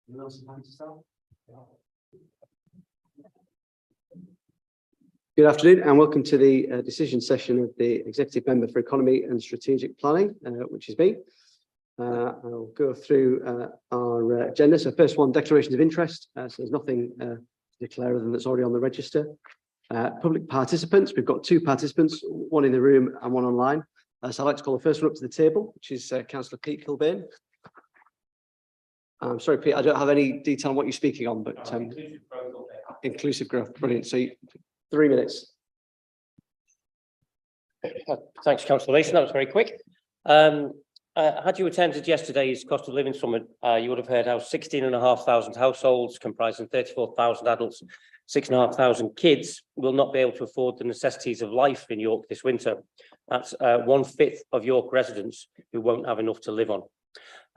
Anyone else like to start? Good afternoon and welcome to the decision session of the Executive Member for Economy and Strategic Planning, which is me. I'll go through our agenda. So first one, declarations of interest. So there's nothing to declare other than that's already on the register. Public participants, we've got two participants, one in the room and one online. So I'd like to call the first one up to the table, which is Councillor Pete Kilbane. I'm sorry, Pete, I don't have any detail on what you're speaking on, but inclusive growth, brilliant. So 3 minutes. Thanks, Councillor Mason. That was very quick. Had you attended yesterday's cost of living summit, you would have heard how 16,500 households comprising 34,000 adults, 6,500 kids will not be able to afford the necessities of life in York this winter. That's 1/5 of York residents who won't have enough to live on.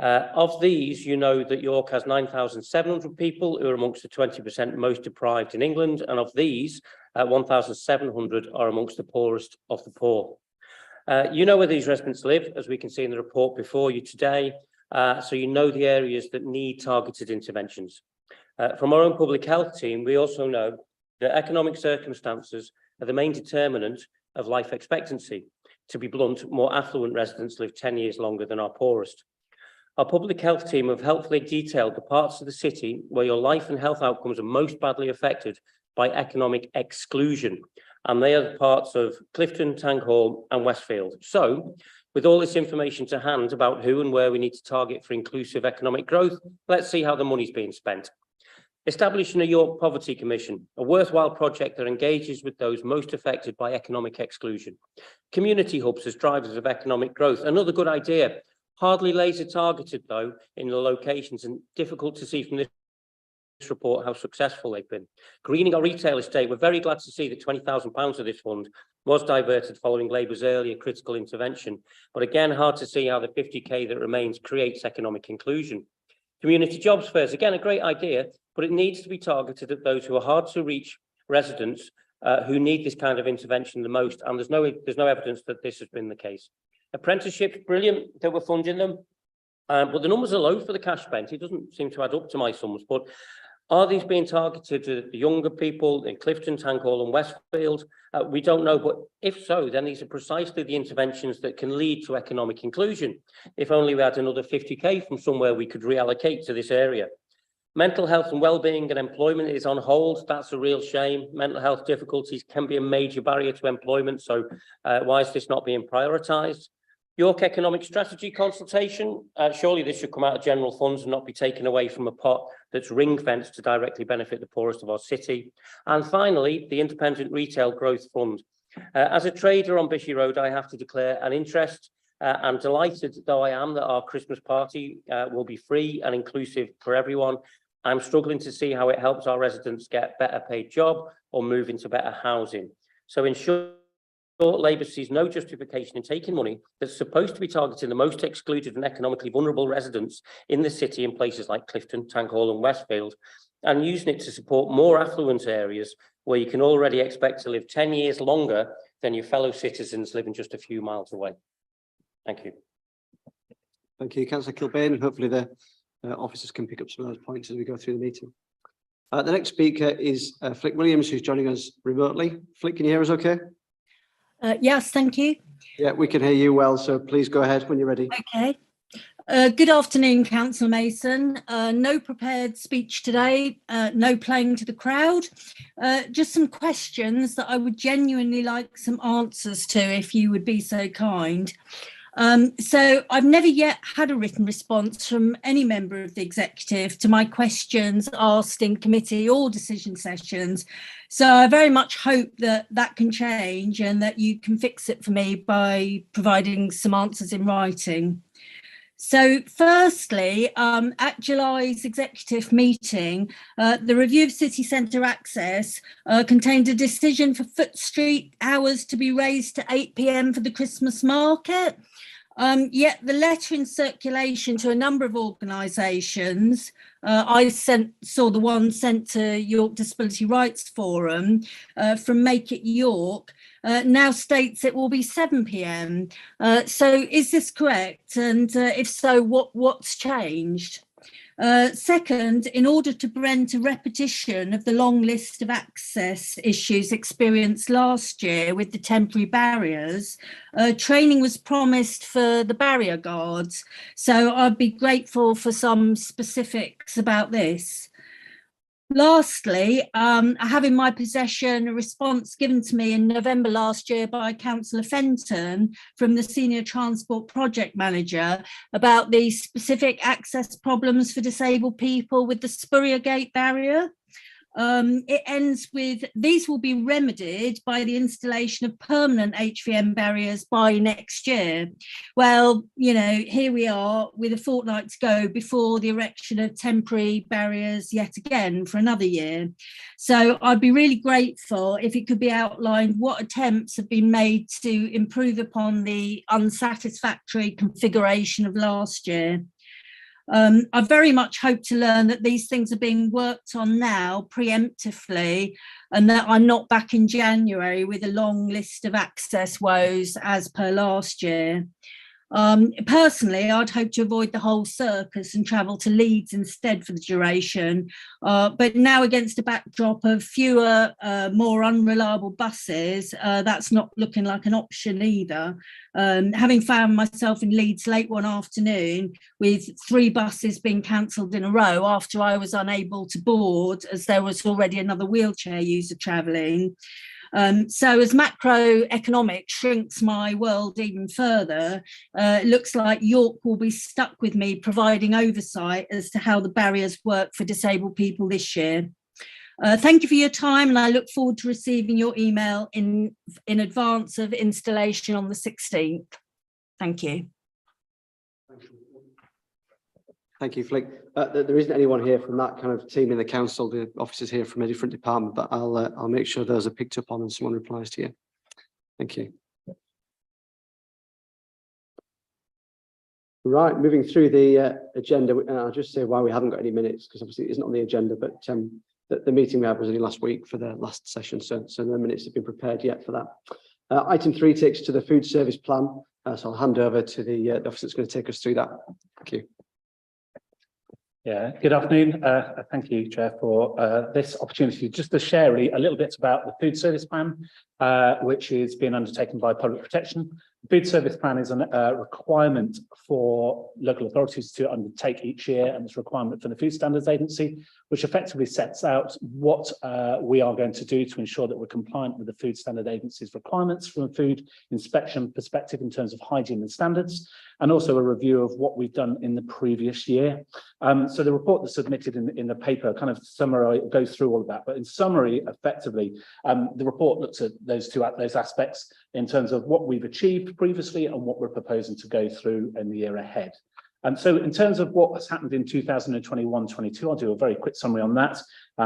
Of these, you know that York has 9,700 people who are amongst the 20% most deprived in England, and of these, 1,700 are amongst the poorest of the poor. You know where these residents live, as we can see in the report before you today, so you know the areas that need targeted interventions. From our own public health team, we also know that economic circumstances are the main determinant of life expectancy. To be blunt, more affluent residents live 10 years longer than our poorest. Our public health team have helpfully detailed the parts of the city where your life and health outcomes are most badly affected by economic exclusion. And they are the parts of Clifton, Tanghall and Westfield. So, with all this information to hand about who and where we need to target for inclusive economic growth, let's see how the money's being spent. Establishing a York Poverty Commission, a worthwhile project that engages with those most affected by economic exclusion. Community hubs as drivers of economic growth, another good idea. Hardly laser targeted though in the locations and difficult to see from this report how successful they've been. Greening our retail estate, we're very glad to see that £20,000 of this fund was diverted following Labour's earlier critical intervention, but again hard to see how the 50k that remains creates economic inclusion. Community jobs fairs, again a great idea, but it needs to be targeted at those who are hard to reach residents who need this kind of intervention the most, and there's no evidence that this has been the case. Apprenticeships, brilliant that we're funding them, but the numbers are low for the cash spent. It doesn't seem to add up to my sums, but are these being targeted to the younger people in Clifton, Tanghall and Westfield? We don't know, but if so, then these are precisely the interventions that can lead to economic inclusion. If only we had another 50k from somewhere we could reallocate to this area. Mental health and well-being and employment is on hold. That's a real shame. Mental health difficulties can be a major barrier to employment, so why is this not being prioritised? York Economic Strategy consultation, surely this should come out of general funds and not be taken away from a pot that's ring-fenced to directly benefit the poorest of our city. And finally, the Independent Retail Growth Fund. As a trader on Bishy Road, I have to declare an interest. I'm delighted, though I am, that our Christmas party will be free and inclusive for everyone. I'm struggling to see how it helps our residents get a better paid job or move into better housing. So in short, Labour sees no justification in taking money that's supposed to be targeting the most excluded and economically vulnerable residents in the city in places like Clifton, Tanghall and Westfield, and using it to support more affluent areas where you can already expect to live 10 years longer than your fellow citizens living just a few miles away. Thank you. Thank you, Councillor Kilbane, and hopefully the officers can pick up some of those points as we go through the meeting. The next speaker is Flick Williams, who's joining us remotely. Flick, can you hear us okay? Yes, thank you. Yeah, we can hear you well, so please go ahead when you're ready. Okay. Good afternoon, Councillor Mason. No prepared speech today, no playing to the crowd. Just some questions that I would genuinely like some answers to, if you would be so kind. So I've never yet had a written response from any member of the executive to my questions asked in committee or decision sessions. So I very much hope that that can change and that you can fix it for me by providing some answers in writing. So firstly, at July's executive meeting, the review of city centre access contained a decision for Foot Street hours to be raised to 8 p.m. for the Christmas market. Yet the letter in circulation to a number of organisations, I saw the one sent to York Disability Rights Forum from Make It York, now states it will be 7 p.m. So is this correct? And if so, what's changed? Second, in order to prevent a repetition of the long list of access issues experienced last year with the temporary barriers, training was promised for the barrier guards. So I'd be grateful for some specifics about this. Lastly, I have in my possession a response given to me in November last year by Councillor Fenton from the Senior Transport Project Manager about the specific access problems for disabled people with the Spurrier Gate barrier. It ends with, these will be remedied by the installation of permanent HVM barriers by next year. Well, you know, here we are with a fortnight to go before the erection of temporary barriers yet again for another year. So I'd be really grateful if it could be outlined what attempts have been made to improve upon the unsatisfactory configuration of last year. I very much hope to learn that these things are being worked on now preemptively, and that I'm not back in January with a long list of access woes as per last year. Personally, I'd hope to avoid the whole circus and travel to Leeds instead for the duration. But now, against a backdrop of fewer, more unreliable buses, that's not looking like an option either. Having found myself in Leeds late one afternoon with 3 buses being cancelled in a row after I was unable to board as there was already another wheelchair user travelling. So as macroeconomics shrinks my world even further, it looks like York will be stuck with me providing oversight as to how the barriers work for disabled people this year. Thank you for your time, and I look forward to receiving your email in advance of installation on the 16th. Thank you. Thank you, Flick. There isn't anyone here from that kind of team in the council. The officers here from a different department, but I'll make sure those are picked up on and someone replies to you. Thank you. Right, moving through the agenda, I'll just say why we haven't got any minutes, because obviously it isn't on the agenda, but the meeting we had was only last week for the last session, so no minutes have been prepared yet for that. Item 3 takes to the food service plan, so I'll hand over to the officer that's going to take us through that. Thank you. Yeah, good afternoon. Thank you, Chair, for this opportunity just to share a little bit about the food service plan, which is being undertaken by Public Protection. The food service plan is a requirement for local authorities to undertake each year, and it's a requirement for the Food Standards Agency, which effectively sets out what we are going to do to ensure that we're compliant with the Food Standard Agency's requirements from a food inspection perspective in terms of hygiene and standards, and also a review of what we've done in the previous year. So the report that's submitted in the paper kind of goes through all of that, but in summary, effectively, the report looks at those aspects in terms of what we've achieved previously and what we're proposing to go through in the year ahead. So in terms of what has happened in 2021-22, I'll do a very quick summary on that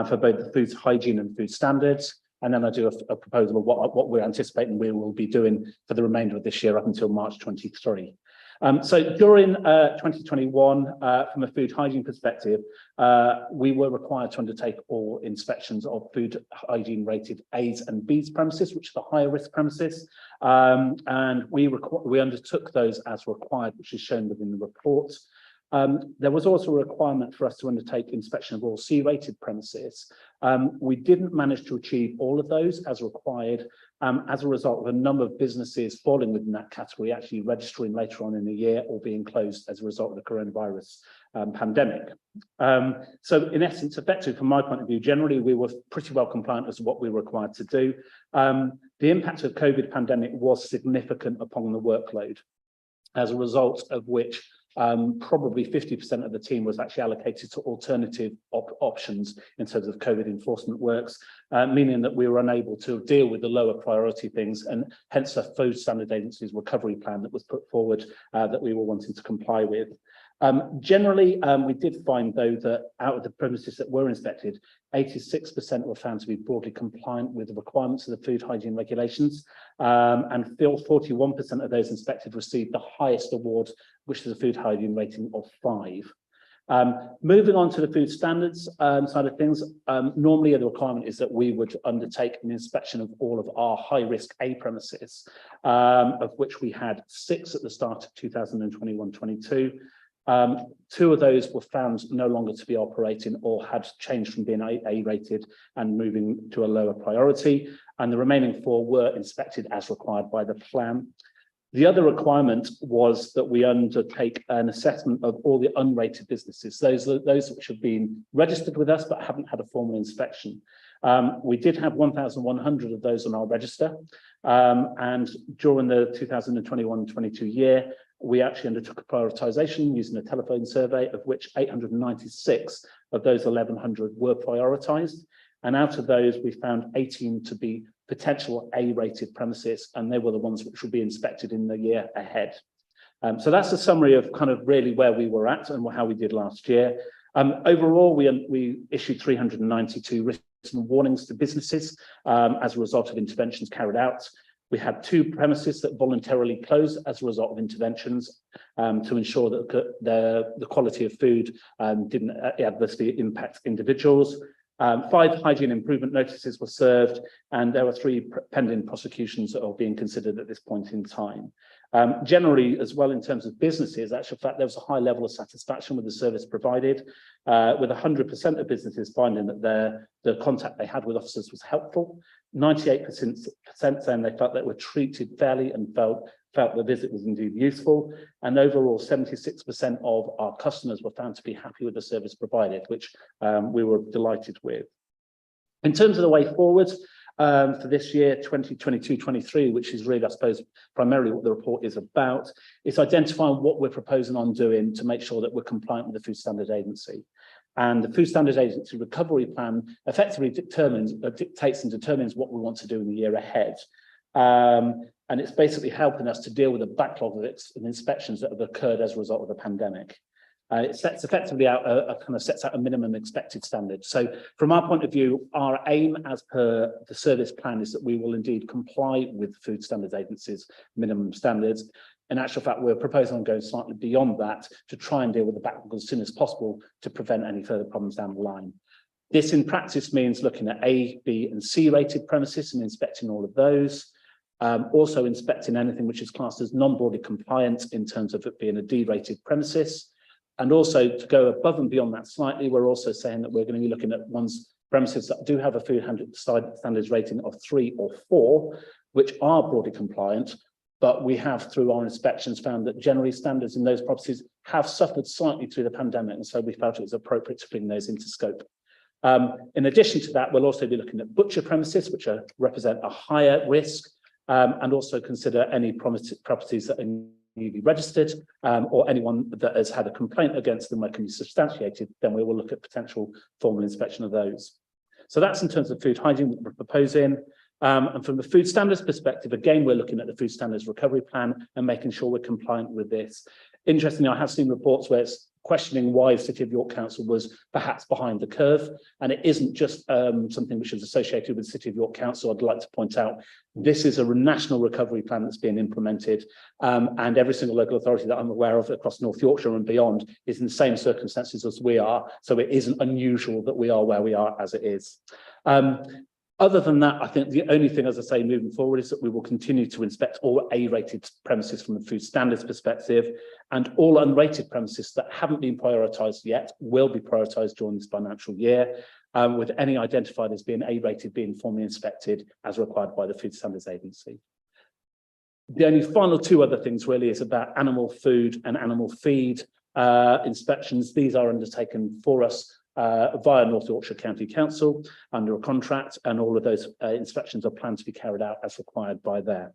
for both the food hygiene and food standards. And then I'll do a proposal of what we're anticipating we will be doing for the remainder of this year up until March 23. So during 2021, from a food hygiene perspective, we were required to undertake all inspections of food hygiene rated A's and B's premises, which are the higher risk premises. And we undertook those as required, which is shown within the report. There was also a requirement for us to undertake inspection of all C-rated premises. We didn't manage to achieve all of those as required, as a result of a number of businesses falling within that category actually registering later on in the year or being closed as a result of the coronavirus pandemic. So in essence, effectively, from my point of view, generally, we were pretty well compliant as to what we were required to do. The impact of COVID pandemic was significant upon the workload, as a result of which probably 50% of the team was actually allocated to alternative options in terms of COVID enforcement works, meaning that we were unable to deal with the lower priority things, and hence the Food Standard Agency's recovery plan that was put forward that we were wanting to comply with. Generally, we did find, though, that out of the premises that were inspected, 86% were found to be broadly compliant with the requirements of the food hygiene regulations, and 41% of those inspected received the highest award, which is a food hygiene rating of 5. Moving on to the food standards side of things, normally the requirement is that we would undertake an inspection of all of our high-risk A premises, of which we had 6 at the start of 2021-22. Two of those were found no longer to be operating or had changed from being A rated and moving to a lower priority. And the remaining 4 were inspected as required by the plan. The other requirement was that we undertake an assessment of all the unrated businesses, those which have been registered with us but haven't had a formal inspection. We did have 1,100 of those on our register, and during the 2021-22 year, we actually undertook a prioritisation using a telephone survey, of which 896 of those 1,100 were prioritised. And out of those, we found 18 to be potential A-rated premises, and they were the ones which would be inspected in the year ahead. So that's a summary of kind of really where we were at and how we did last year. Overall, we issued 392 written warnings to businesses as a result of interventions carried out. We had 2 premises that voluntarily closed as a result of interventions to ensure that the quality of food didn't adversely impact individuals. 5 hygiene improvement notices were served, and there were 3 pending prosecutions that are being considered at this point in time. Generally, as well, in terms of businesses, actually, in fact, there was a high level of satisfaction with the service provided, with 100% of businesses finding that the contact they had with officers was helpful. 98% saying they felt that were treated fairly and felt the visit was indeed useful. And overall, 76% of our customers were found to be happy with the service provided, which we were delighted with. In terms of the way forward, for this year, 2022-23, which is really, I suppose, primarily what the report is about, is identifying what we're proposing on doing to make sure that we're compliant with the Food Standards Agency. And the Food Standards Agency recovery plan effectively dictates and determines what we want to do in the year ahead. And it's basically helping us to deal with the backlog of inspections that have occurred as a result of the pandemic. It sets effectively out sets out a minimum expected standard. So from our point of view, our aim as per the service plan is that we will indeed comply with the Food Standards Agency's minimum standards. In actual fact, we're proposing on going slightly beyond that to try and deal with the backlog as soon as possible to prevent any further problems down the line. This in practice means looking at A, B and C rated premises and inspecting all of those. Also inspecting anything which is classed as non-broadly compliant in terms of it being a D-rated premises. And also to go above and beyond that slightly, we're also saying that we're going to be looking at premises that do have a food standards rating of 3 or 4, which are broadly compliant, but we have through our inspections found that generally standards in those properties have suffered slightly through the pandemic, and so we felt it was appropriate to bring those into scope. In addition to that, we'll also be looking at butcher premises, which represent a higher risk, and also consider any properties that are newly registered, or anyone that has had a complaint against them that can be substantiated, then we will look at potential formal inspection of those. So that's in terms of food hygiene that we're proposing. And from the food standards perspective, again, we're looking at the food standards recovery plan and making sure we're compliant with this. Interestingly, I have seen reports where it's questioning why the City of York Council was perhaps behind the curve. And it isn't just something which is associated with the City of York Council. I'd like to point out, this is a national recovery plan that's being implemented. And every single local authority that I'm aware of across North Yorkshire and beyond is in the same circumstances as we are. So it isn't unusual that we are where we are as it is. Other than that, I think the only thing, as I say, moving forward is that we will continue to inspect all A-rated premises from the food standards perspective, and all unrated premises that haven't been prioritised yet will be prioritised during this financial year, with any identified as being A-rated being formally inspected as required by the Food Standards Agency. The only final 2 other things really is about animal food and animal feed inspections. These are undertaken for us via North Yorkshire County Council under a contract, and all of those inspections are planned to be carried out as required by there.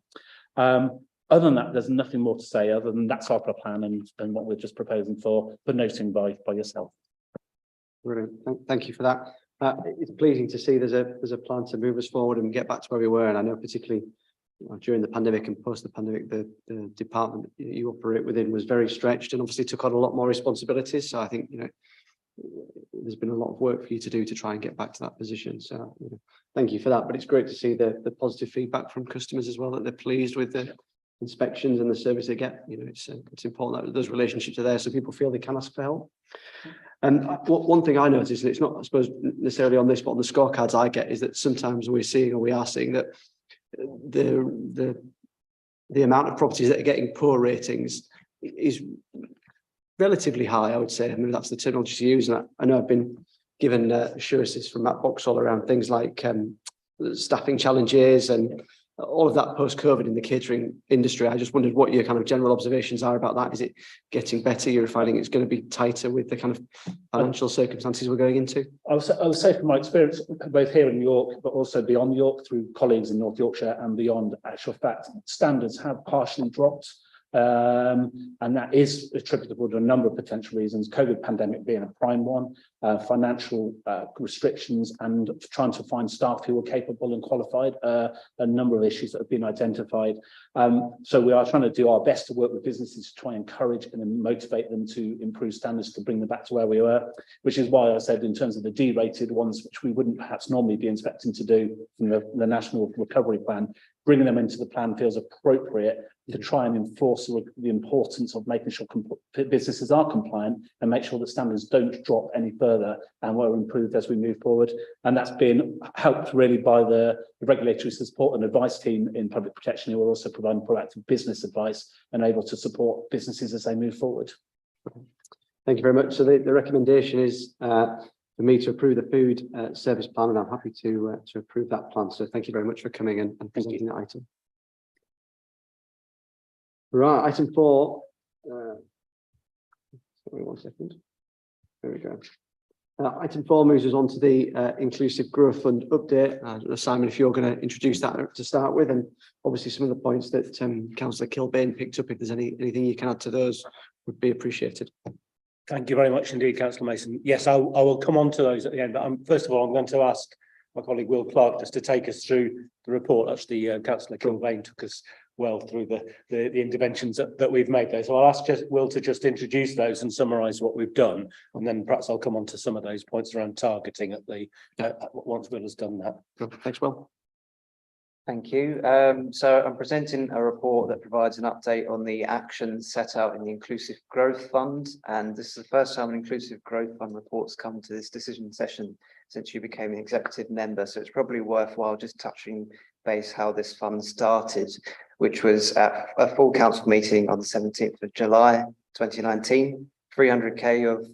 Other than that, there's nothing more to say other than that's our plan and what we're just proposing for noting by yourself. Brilliant. Thank you for that. It's pleasing to see there's a plan to move us forward and get back to where we were. And I know particularly during the pandemic and post the pandemic, the department you operate within was very stretched and obviously took on a lot more responsibilities. So I think, there's been a lot of work for you to do to try and get back to that position. So thank you for that. But it's great to see the positive feedback from customers as well, that they're pleased with the inspections and the service they get. It's important that those relationships are there so people feel they can ask for help. And one thing I noticed, and it's not, I suppose, necessarily on this, but on the scorecards I get, is that sometimes we are seeing that the amount of properties that are getting poor ratings is relatively high, I would say. I mean, that's the terminology to use. And I know I've been given assurances from Matt Boxall around things like staffing challenges and all of that post-COVID in the catering industry. I just wondered what your kind of general observations are about that. Is it getting better? You're finding it's going to be tighter with the kind of financial circumstances we're going into? I would say from my experience, both here in York, but also beyond York, through colleagues in North Yorkshire and beyond, actual fact, standards have partially dropped. And that is attributable to a number of potential reasons, COVID pandemic being a prime one, financial restrictions, and trying to find staff who are capable and qualified, a number of issues that have been identified. So we are trying to do our best to work with businesses to try and encourage and motivate them to improve standards to bring them back to where we were, which is why I said in terms of the D-rated ones, which we wouldn't perhaps normally be expecting to do from the National Recovery Plan, bringing them into the plan feels appropriate to try and enforce the importance of making sure businesses are compliant and make sure that standards don't drop any further and will improve as we move forward. And that's been helped really by the regulatory support and advice team in public protection, who are also providing proactive business advice and able to support businesses as they move forward. Thank you very much. So the recommendation is for me to approve the food service plan, and I'm happy to approve that plan. So thank you very much for coming and presenting that item. Right, item 4. Sorry, 1 second. There we go. Item 4 moves us on to the Inclusive Growth Fund update. Simon, if you're going to introduce that to start with, and obviously some of the points that Councillor Kilbane picked up, if there's anything you can add to those, would be appreciated. Thank you very much indeed, Councillor Mason. Yes, I will come on to those at the end, but first of all, I'm going to ask my colleague Will Clark just to take us through the report. Actually, Councillor Kilbane took us well through the interventions that we've made there. So I'll ask Will to just introduce those and summarise what we've done, and then perhaps I'll come on to some of those points around targeting at the once Will has done that. Thanks, Will. Thank you. So I'm presenting a report that provides an update on the actions set out in the Inclusive Growth Fund. And this is the first time an Inclusive Growth Fund report's come to this decision session since you became an executive member. So it's probably worthwhile just touching base how this fund started, which was at a full council meeting on the 17th of July 2019. 300k of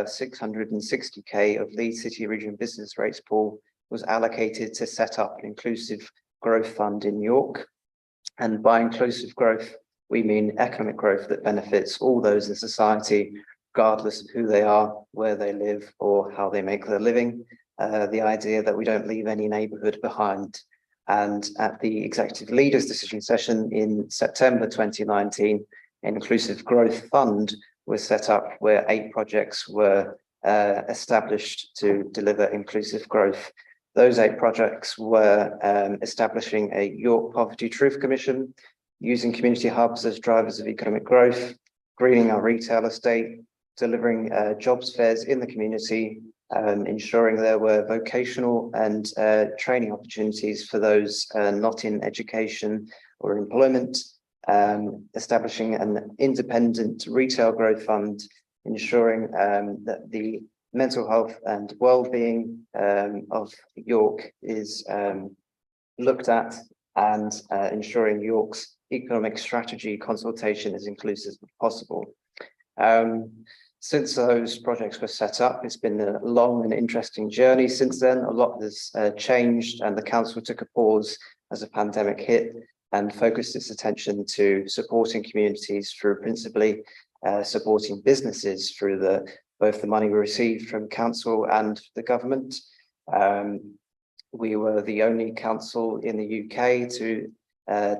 660k of Leeds City Region Business Rates pool was allocated to set up an inclusive growth fund in York. And by inclusive growth, we mean economic growth that benefits all those in society, regardless of who they are, where they live, or how they make their living. The idea that we don't leave any neighbourhood behind. And at the Executive Leaders Decision Session in September 2019, an Inclusive Growth Fund was set up where 8 projects were established to deliver inclusive growth. Those 8 projects were establishing a York Poverty Truth Commission, using community hubs as drivers of economic growth, greening our retail estate, delivering jobs fairs in the community, ensuring there were vocational and training opportunities for those not in education or employment, establishing an independent retail growth fund, ensuring that the mental health and well-being of York is looked at, and ensuring York's economic strategy consultation is inclusive as possible. Since those projects were set up, it's been a long and interesting journey since then. A lot has changed, and the council took a pause as the pandemic hit and focused its attention to supporting communities through principally supporting businesses through both the money we received from council and the government. We were the only council in the UK to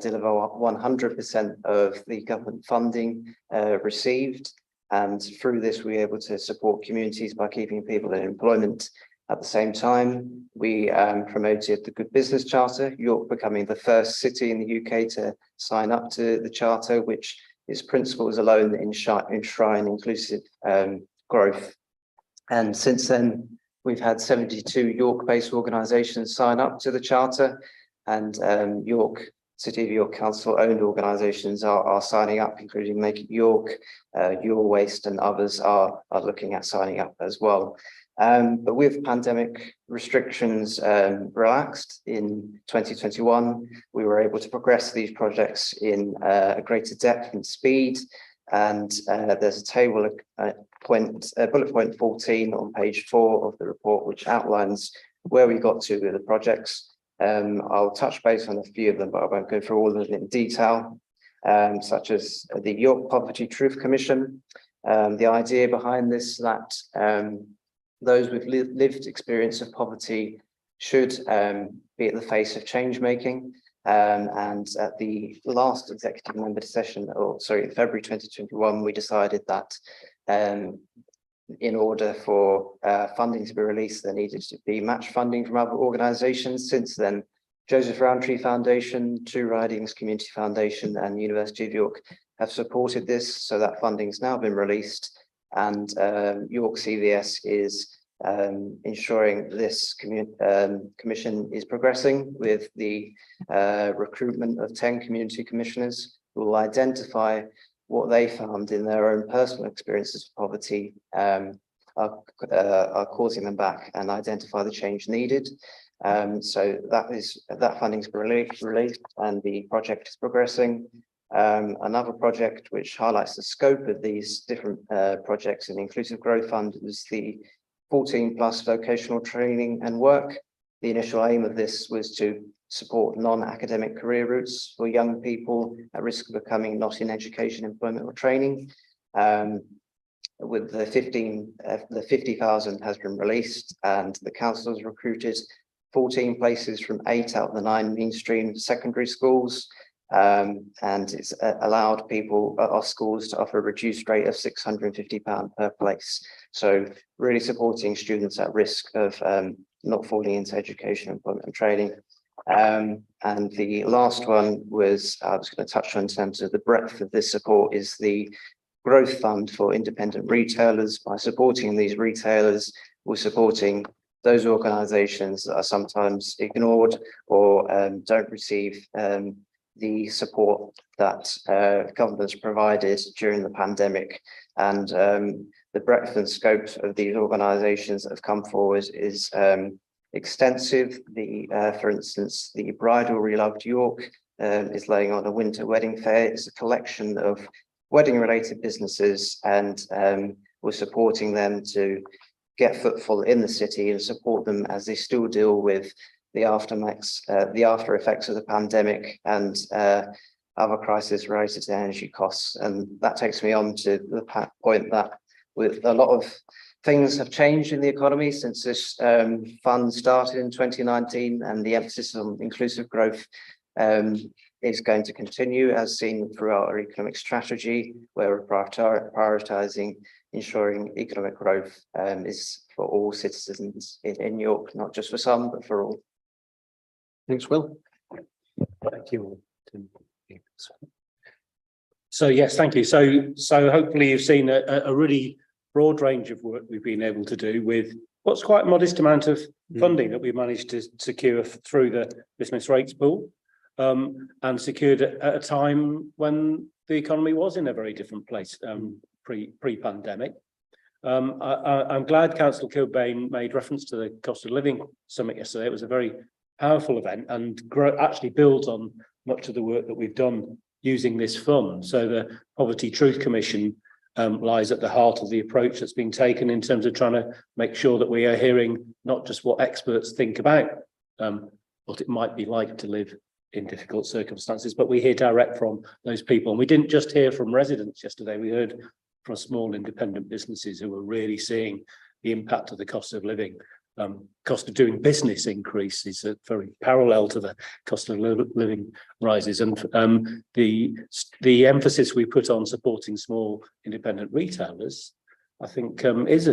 deliver 100% of the government funding received. And through this, we were able to support communities by keeping people in employment. At the same time, we promoted the Good Business Charter, York becoming the first city in the UK to sign up to the Charter, which its principles alone enshrine inclusive growth. And since then, we've had 72 York-based organisations sign up to the Charter, and City of York Council-owned organisations are signing up, including Make It York, Your Waste, and others are looking at signing up as well. But with pandemic restrictions relaxed in 2021, we were able to progress these projects in a greater depth and speed. And there's a table, bullet point 14 on page 4 of the report, which outlines where we got to with the projects. I'll touch base on a few of them, but I won't go through all of them in detail, such as the York Poverty Truth Commission. The idea behind this that those with lived experience of poverty should be at the face of change making. And at the last executive member session, February 2021, we decided that in order for funding to be released, there needed to be match funding from other organisations. Since then, Joseph Rowntree Foundation, Two Ridings Community Foundation and University of York have supported this, so that funding's now been released, and York CVS is ensuring this commission is progressing with the recruitment of 10 community commissioners who will identify what they found in their own personal experiences of poverty are causing them back, and identify the change needed. So that funding's released and the project is progressing. Another project which highlights the scope of these different projects in the Inclusive Growth Fund is the 14+ vocational training and work. The initial aim of this was to support non-academic career routes for young people at risk of becoming not in education, employment or training. With the 50,000 has been released, and the council has recruited 14 places from 8 out of the 9 mainstream secondary schools. And it's allowed our schools to offer a reduced rate of £650 per place. So really supporting students at risk of not falling into education, employment and training. And the last one was, I was going to touch on in terms of the breadth of this support, is the Growth Fund for independent retailers. By supporting these retailers, we're supporting those organisations that are sometimes ignored or don't receive the support that governments provided during the pandemic. And the breadth and scope of these organisations that have come forward is extensive. For instance, the Bridal Loved York is laying on a winter wedding fair. It's a collection of wedding-related businesses, and we're supporting them to get footfall in the city and support them as they still deal with the after effects of the pandemic and other crises related to energy costs. And that takes me on to the point that with a lot of things have changed in the economy since this fund started in 2019, and the emphasis on inclusive growth is going to continue, as seen throughout our economic strategy, where we're prioritising ensuring economic growth is for all citizens in York, not just for some, but for all. Thanks, Will. Thank you. So yes, thank you. So hopefully you've seen a really broad range of work we've been able to do with what's quite a modest amount of funding that we managed to secure through the business rates pool, and secured at a time when the economy was in a very different place pre-pandemic. I'm glad Councillor Kilbane made reference to the cost of living summit yesterday. It was a very powerful event, and actually builds on much of the work that we've done using this fund. So the Poverty Truth Commission lies at the heart of the approach that's been taken in terms of trying to make sure that we are hearing not just what experts think about what it might be like to live in difficult circumstances, but we hear direct from those people. And we didn't just hear from residents yesterday, we heard from small independent businesses who were really seeing the impact of the cost of living. Cost of doing business increase is very parallel to the cost of living rises, and the emphasis we put on supporting small independent retailers, I think, is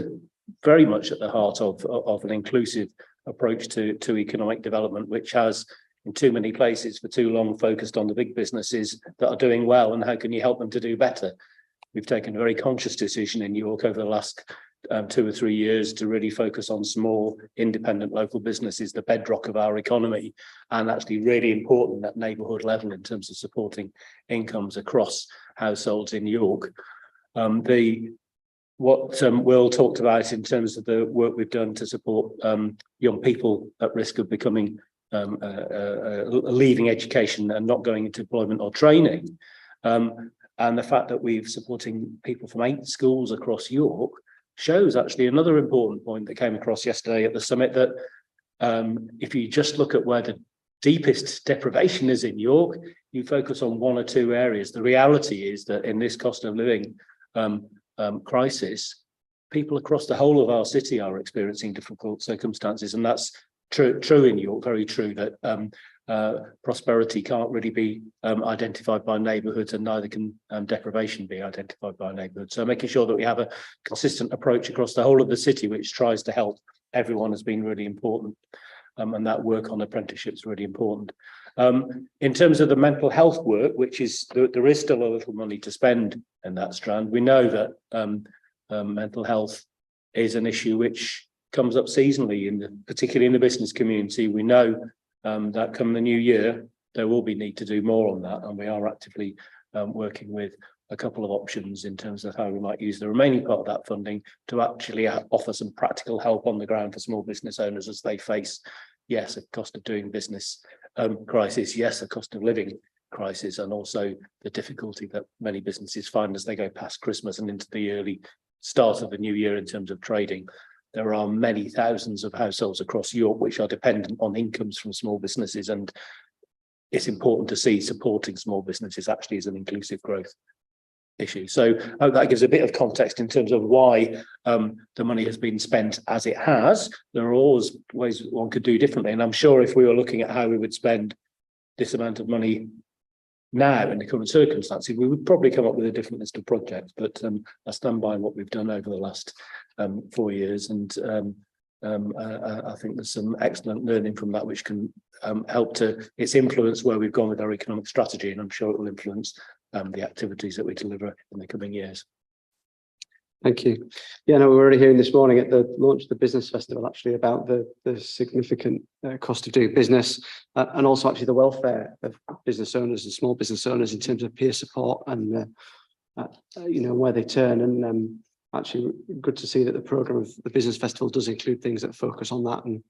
very much at the heart of an inclusive approach to economic development, which has in too many places for too long focused on the big businesses that are doing well and how can you help them to do better. We've taken a very conscious decision in York over the last 2 or 3 years to really focus on small independent local businesses, the bedrock of our economy, and actually really important at neighbourhood level in terms of supporting incomes across households in York. What Will talked about in terms of the work we've done to support young people at risk of becoming leaving education and not going into employment or training, And the fact that we're supporting people from 8 schools across York shows actually another important point that came across yesterday at the summit, that if you just look at where the deepest deprivation is in York, you focus on 1 or 2 areas. The reality is that in this cost of living crisis, people across the whole of our city are experiencing difficult circumstances, and that's true in York, very true, that prosperity can't really be identified by neighbourhoods, and neither can deprivation be identified by neighbourhoods. So making sure that we have a consistent approach across the whole of the city which tries to help everyone has been really important, and that work on apprenticeships is really important. In terms of the mental health work, which is there is still a little money to spend in that strand. We know that mental health is an issue which comes up seasonally, particularly in the business community. We know that come the new year, there will be need to do more on that, and we are actively working with a couple of options in terms of how we might use the remaining part of that funding to actually offer some practical help on the ground for small business owners as they face, yes, a cost of doing business crisis, yes, a cost of living crisis, and also the difficulty that many businesses find as they go past Christmas and into the early start of the new year in terms of trading. There are many thousands of households across York which are dependent on incomes from small businesses, and it's important to see supporting small businesses actually as an inclusive growth issue. So I hope that gives a bit of context in terms of why the money has been spent as it has. There are always ways one could do differently, and I'm sure if we were looking at how we would spend this amount of money now in the current circumstances, we would probably come up with a different list of projects, but I stand by what we've done over the last 4 years, and I think there's some excellent learning from that which can help to its influence where we've gone with our economic strategy, and I'm sure it will influence the activities that we deliver in the coming years. Thank you. Yeah, no, we were already hearing this morning at the launch of the business festival actually about the significant cost of doing business, and also actually the welfare of business owners and small business owners in terms of peer support and you know, where they turn. And actually good to see that the programme of the business festival does include things that focus on that. And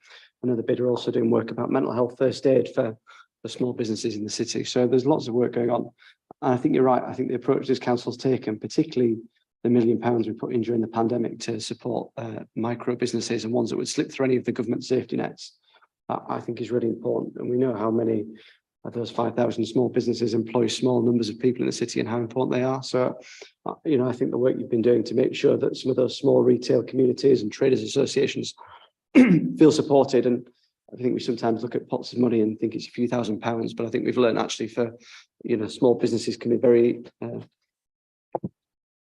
I know the bid are also doing work about mental health first aid for small businesses in the city. So there's lots of work going on. And I think you're right. I think the approach this council's taken, particularly the £1 million we put in during the pandemic to support micro businesses and ones that would slip through any of the government safety nets, I think is really important. And we know how many of those 5,000 small businesses employ small numbers of people in the city and how important they are. So, you know, I think the work you've been doing to make sure that some of those small retail communities and traders associations feel supported. And I think we sometimes look at pots of money and think it's a few £1,000s, but I think we've learned actually for, you know, small businesses can be very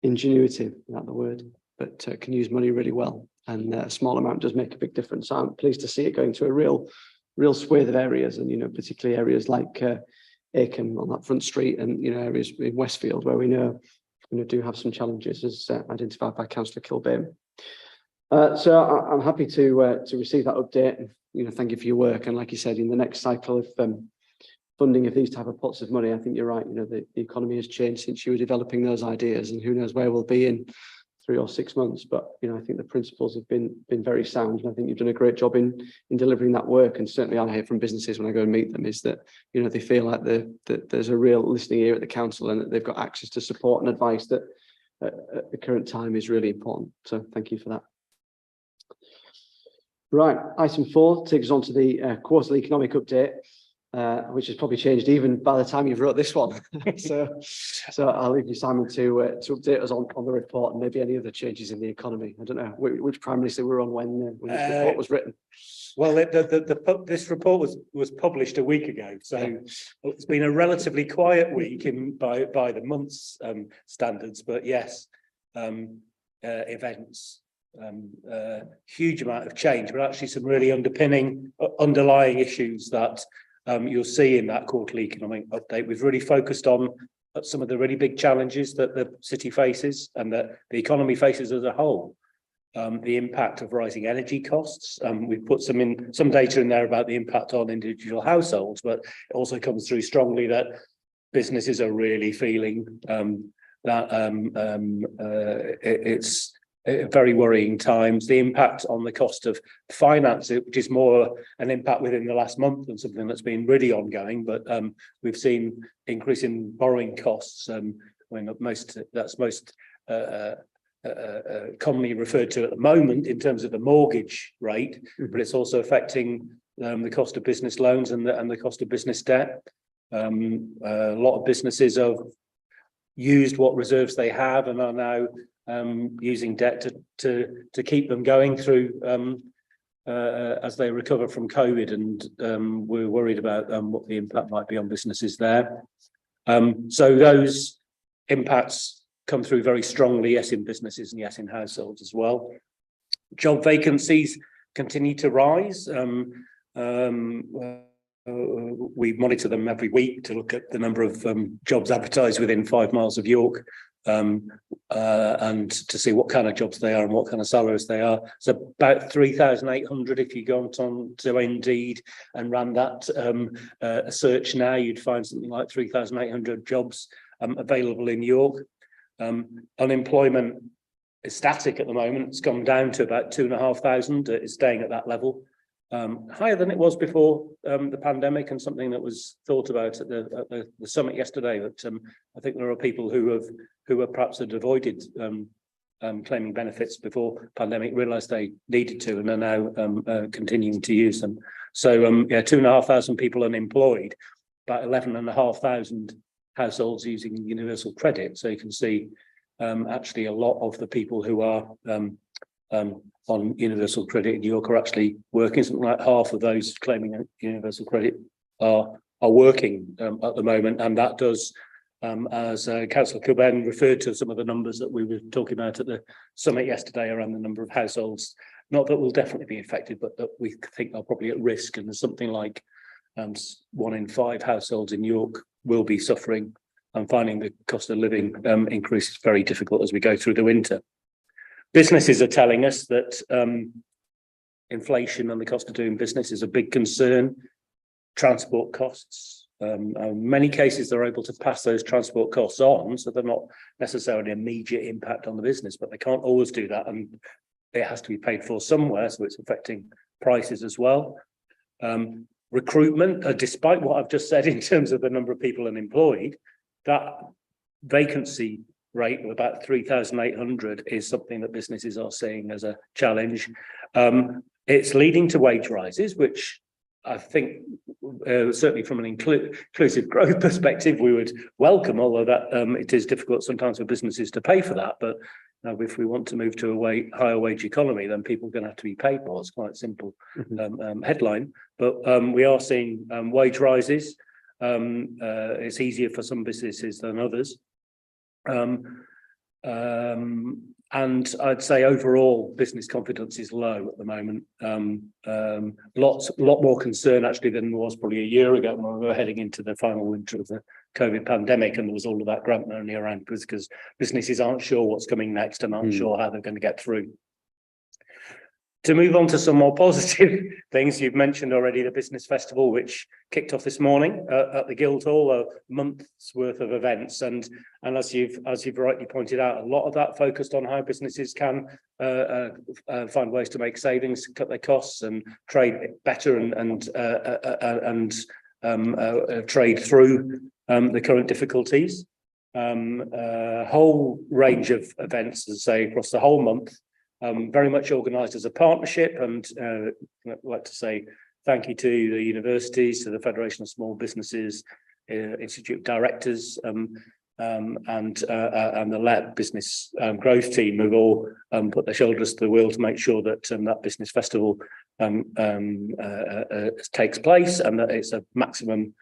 ingenuitive, not the word, but can use money really well, and a small amount does make a big difference. So I'm pleased to see it going to a real swathe of areas, and you know, particularly areas like Acomb on that front street, and you know, areas in Westfield where we know do have some challenges as identified by Councillor Kilbane. So I'm happy to receive that update, and you know, thank you for your work. And like you said, in the next cycle of funding of these type of pots of money, I think you're right. You know, the economy has changed since you were developing those ideas, and who knows where we'll be in 3 or 6 months. But you know, I think the principles have been very sound, and I think you've done a great job in delivering that work. And certainly, I hear from businesses when I go and meet them is that you know, they feel like that there's a real listening ear at the council, and that they've got access to support and advice that at the current time is really important. So thank you for that. Right, item 4 takes us on to the quarterly economic update, which has probably changed even by the time you've wrote this one. so I'll leave you, Simon, to update us on the report and maybe any other changes in the economy. I don't know which Prime Minister we were on when this report was written. Well, this report was published a week ago, so it's been a relatively quiet week by the month's standards. But yes, events. Huge amount of change, but actually some really underlying issues that you'll see in that quarterly economic update. We've really focused on some of the really big challenges that the city faces and that the economy faces as a whole. The impact of rising energy costs. We've put some data in there about the impact on individual households, but it also comes through strongly that businesses are really feeling that it's very worrying times. The impact on the cost of finance, which is more an impact within the last month than something that's been really ongoing, but we've seen increase in borrowing costs mean, that's most commonly referred to at the moment in terms of the mortgage rate, but it's also affecting the cost of business loans and the cost of business debt. A lot of businesses have used what reserves they have and are now using debt to keep them going through as they recover from COVID, and we're worried about what the impact might be on businesses there. So those impacts come through very strongly, yes, in businesses and yes, in households as well. Job vacancies continue to rise. We monitor them every week to look at the number of jobs advertised within 5 miles of York, and to see what kind of jobs they are and what kind of salaries they are. It's about 3,800 if you go on to Indeed and ran that a search now, you'd find something like 3,800 jobs available in York. Unemployment is static at the moment. It's gone down to about 2,500. It's staying at that level. Higher than it was before the pandemic, and something that was thought about at the summit yesterday. But I think there are people who perhaps had avoided claiming benefits before pandemic, realised they needed to, and are now continuing to use them. So yeah, 2,500 people unemployed, about 11,500 households using universal credit. So you can see actually a lot of the people who are on universal credit in York are actually working. Something like half of those claiming universal credit are working at the moment, and that does, as Councillor Kilburn referred to some of the numbers that we were talking about at the summit yesterday around the number of households, not that will definitely be affected, but that we think are probably at risk, and there's something like 1 in 5 households in York will be suffering and finding the cost of living increase very difficult as we go through the winter. Businesses are telling us that inflation and the cost of doing business is a big concern. Transport costs. In many cases, they're able to pass those transport costs on, so they're not necessarily an immediate impact on the business, but they can't always do that, and it has to be paid for somewhere, so it's affecting prices as well. Recruitment, despite what I've just said in terms of the number of people unemployed, that vacancy rate of about 3,800 is something that businesses are seeing as a challenge. It's leading to wage rises, which I think certainly from an inclusive growth perspective we would welcome, although that it is difficult sometimes for businesses to pay for that. But if we want to move to a higher wage economy, then people are going to have to be paid more. It's quite a simple headline, but we are seeing wage rises. It's easier for some businesses than others. And I'd say overall business confidence is low at the moment. Lot more concern actually than there was probably a year ago when we were heading into the final winter of the COVID pandemic, and there was all of that grant money around because businesses aren't sure what's coming next and aren't sure how they're going to get through. To move on to some more positive things, you've mentioned already the business festival, which kicked off this morning at the Guildhall, a month's worth of events, and as you've rightly pointed out, a lot of that focused on how businesses can find ways to make savings, cut their costs, and trade better and trade through the current difficulties. A whole range of events, as I say, across the whole month. Very much organised as a partnership, and I'd like to say thank you to the universities, to the Federation of Small Businesses, Institute of Directors, and the LEP Business Growth Team, who've all put their shoulders to the wheel to make sure that that business festival takes place, and that it's a maximum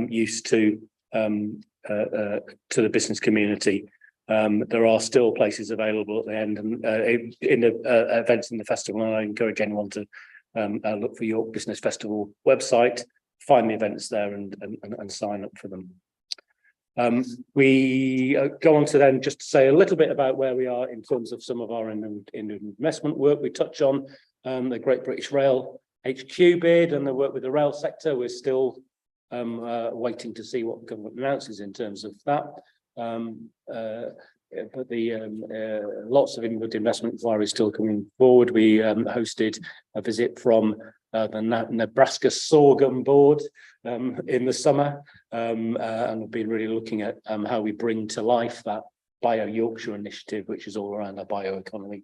use to the business community. There are still places available at the end and in the events in the festival, and I encourage anyone to look for York Business Festival website, find the events there and sign up for them. We go on to then just to say a little bit about where we are in terms of some of our investment work. We touch on the Great British Rail HQ bid and the work with the rail sector. We're still waiting to see what the government announces in terms of that. But the lots of inward investment inquiries still coming forward. We hosted a visit from the Nebraska Sorghum Board in the summer, and we've been really looking at how we bring to life that Bio Yorkshire initiative, which is all around our bioeconomy.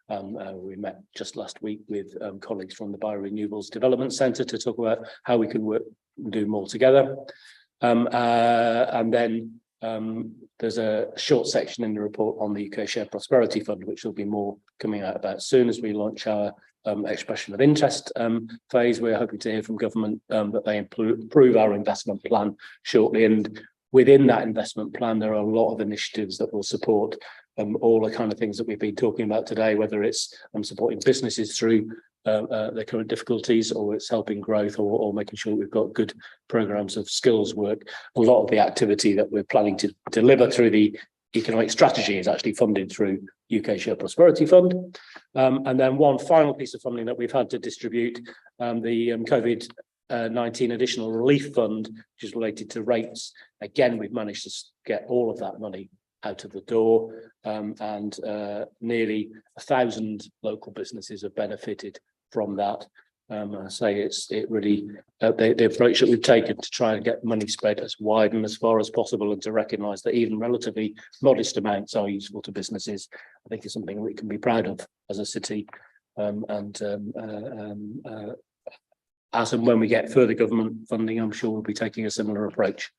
We met just last week with colleagues from the Biorenewables Development Centre to talk about how we can do more together. And then there's a short section in the report on the UK Shared Prosperity Fund, which will be more coming out about soon as we launch our expression of interest phase. We're hoping to hear from government that they improve our investment plan shortly. And within that investment plan, there are a lot of initiatives that will support all the kind of things that we've been talking about today, whether it's supporting businesses through their current difficulties, or it's helping growth, or making sure we've got good programs of skills work. A lot of the activity that we're planning to deliver through the economic strategy is actually funded through UK Shared Prosperity Fund. And then one final piece of funding that we've had to distribute, the COVID-19 Additional Relief Fund, which is related to rates. Again, we've managed to get all of that money out of the door, and nearly 1,000 local businesses have benefited from that. I say it really the approach that we've taken to try and get money spread as wide and as far as possible, and to recognise that even relatively modest amounts are useful to businesses, I think is something we can be proud of as a city. As and when we get further government funding, I'm sure we'll be taking a similar approach.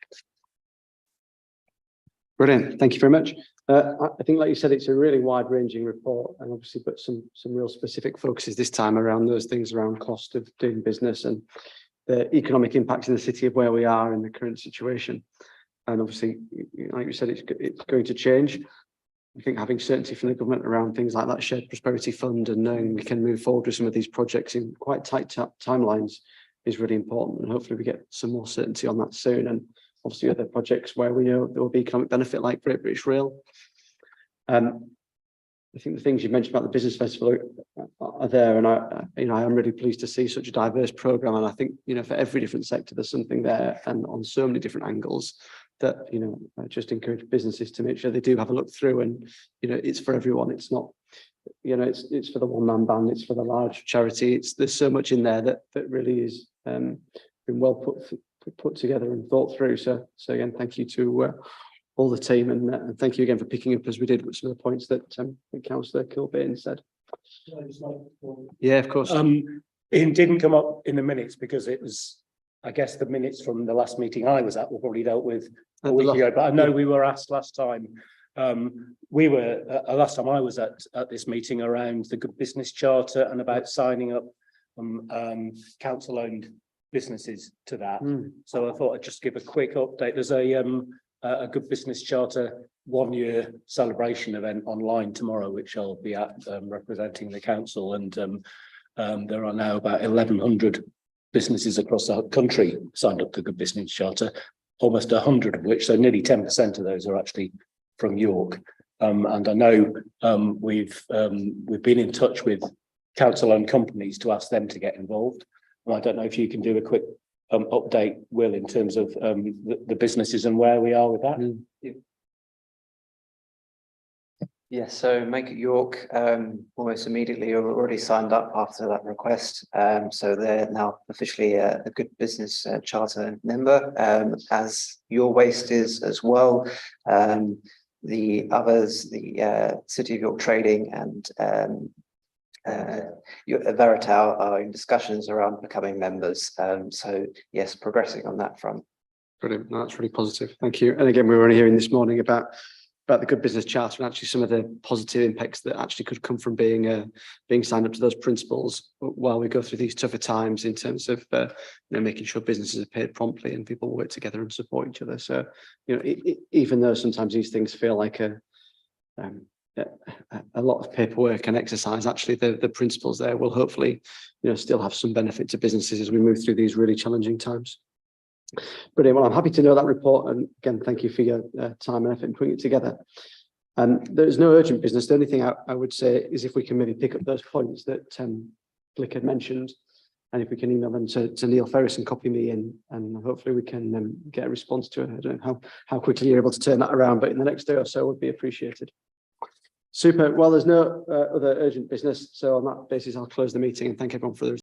Brilliant. Thank you very much. I think, like you said, it's a really wide-ranging report, and obviously put some real specific focuses this time around those things around cost of doing business and the economic impacts in the city of where we are in the current situation. And obviously, like you said, it's going to change. I think having certainty from the government around things like that Shared Prosperity Fund, and knowing we can move forward with some of these projects in quite tight timelines is really important. And hopefully we get some more certainty on that soon. And obviously other projects where we know there will be economic benefit, like Great British Rail. I think the things you mentioned about the business festival are there, and I am really pleased to see such a diverse programme. And I think, for every different sector, there's something there, and on so many different angles that, I just encourage businesses to make sure they do have a look through. And, it's for everyone. It's not, it's for the one-man band, it's for the large charity. There's so much in there that really is been well put together and thought through. So again, thank you to all the team, and thank you again for picking up, as we did, with some of the points that Councillor Kilbane said. Yeah, of course. It didn't come up in the minutes because it was, I guess, the minutes from the last meeting I was at were probably dealt with a week ago. But I know we were asked last time. Last time I was at this meeting around the Good Business Charter and about signing up council-owned businesses to that. So I thought I'd just give a quick update. There's a Good Business Charter 1-year celebration event online tomorrow, which I'll be at, representing the council, and there are now about 1,100 businesses across the country signed up to Good Business Charter, almost 100 of which, so nearly 10% of those, are actually from York. And I know we've been in touch with council-owned companies to ask them to get involved. And I don't know if you can do a quick update, Will, in terms of the businesses and where we are with that. Yes, so Make It York almost immediately already signed up after that request. So they're now officially a Good Business Charter member, as Your Waste is as well. The others, the City of York Trading and Verital, are in discussions around becoming members. So yes, progressing on that front. Brilliant. No, that's really positive. Thank you. And again, we were only hearing this morning about the Good Business Charter, and actually some of the positive impacts that actually could come from being signed up to those principles while we go through these tougher times, in terms of making sure businesses are paid promptly and people work together and support each other. So even though sometimes these things feel like a lot of paperwork and exercise, actually the principles there will hopefully still have some benefit to businesses as we move through these really challenging times. Brilliant. Well, I'm happy to know that report, and again, thank you for your time and effort in putting it together. There's no urgent business. The only thing I would say is if we can maybe pick up those points that Flick had mentioned, and if we can email them to Neil Ferris and copy me in, and hopefully we can get a response to it. I don't know how quickly you're able to turn that around, but in the next day or so would be appreciated. Super. Well, there's no other urgent business, so on that basis I'll close the meeting, and thank everyone for their